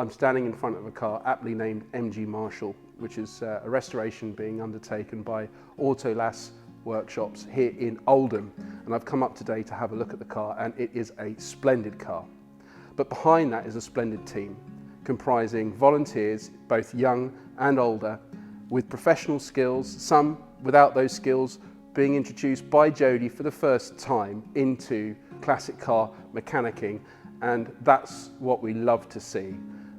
I'm standing in front of a car aptly named MG Marshall, which is a restoration being undertaken by Autolas workshops here in Oldham. And I've come up today to have a look at the car, and it is a splendid car. But behind that is a splendid team comprising volunteers, both young and older, with professional skills, some without those skills, being introduced by Jody for the first time into classic car mechanicking, and that's what we love to see.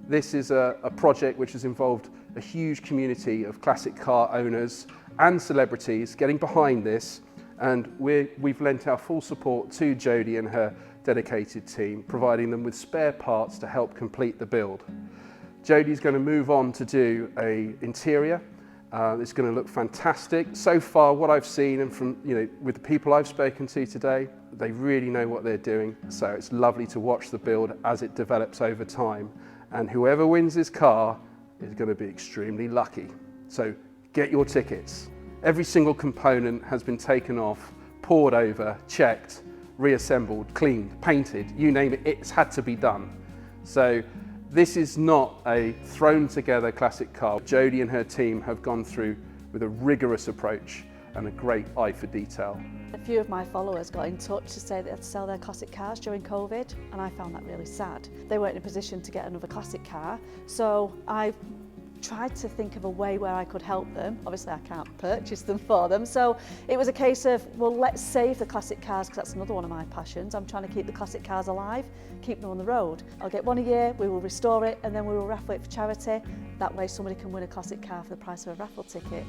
This is a project which has involved a huge community of classic car owners and celebrities getting behind this, and we've lent our full support to Jody and her dedicated team, providing them with spare parts to help complete the build. Jody's going to move on to do an interior. It's going to look fantastic. So far, what I've seen, and from with the people I've spoken to today, they really know what they're doing. So it's lovely to watch the build as it develops over time. And whoever wins this car is going to be extremely lucky. So get your tickets. Every single component has been taken off, poured over, checked, reassembled, cleaned, painted, you name it, it's had to be done. So this is not a thrown together classic car. Jody and her team have gone through with a rigorous approach and a great eye for detail. A few of my followers got in touch to say they had to sell their classic cars during COVID, and I found that really sad. They weren't in a position to get another classic car, so I tried to think of a way where I could help them. Obviously I can't purchase them for them, so it was a case of, well, let's save the classic cars, because that's another one of my passions. I'm trying to keep the classic cars alive, keep them on the road. I'll get one a year, we will restore it, and then we will raffle it for charity. That way somebody can win a classic car for the price of a raffle ticket.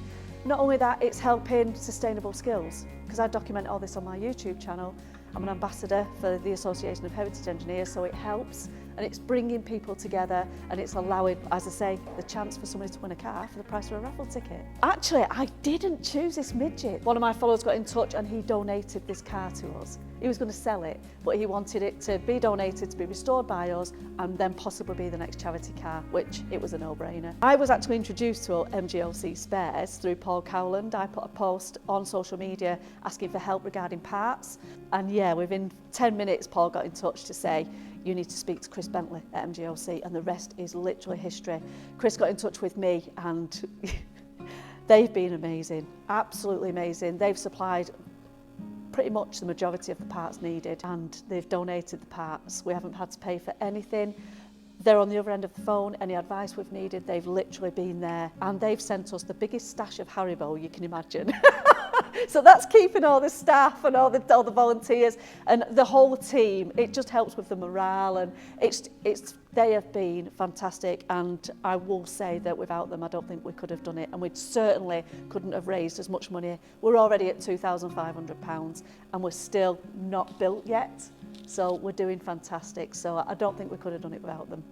Not only that, it's helping sustainable skills, because I document all this on my YouTube channel. I'm an ambassador for the Association of Heritage Engineers, so it helps, and it's bringing people together, and it's allowing, as I say, the chance for somebody to win a car for the price of a raffle ticket. Actually, I didn't choose this Midget. One of my followers got in touch and he donated this car to us. He was going to sell it, but he wanted it to be donated, to be restored by us, and then possibly be the next charity car, which it was a no-brainer. I was actually introduced to MGOC spares through Paul Cowland. I put a post on social media asking for help regarding parts, and yeah, within 10 minutes Paul got in touch to say, you need to speak to Chris Bentley at MGOC, and the rest is literally history. Chris got in touch with me, and they've been amazing, absolutely amazing. They've supplied pretty much the majority of the parts needed, and they've donated the parts. We haven't had to pay for anything. They're on the other end of the phone. Any advice we've needed, they've literally been there, and they've sent us the biggest stash of Haribo you can imagine. So that's keeping all the staff and all the volunteers and the whole team. It just helps with the morale, and they have been fantastic, and I will say that without them I don't think we could have done it, and we certainly couldn't have raised as much money. We're already at £2,500 and we're still not built yet, so we're doing fantastic, so I don't think we could have done it without them.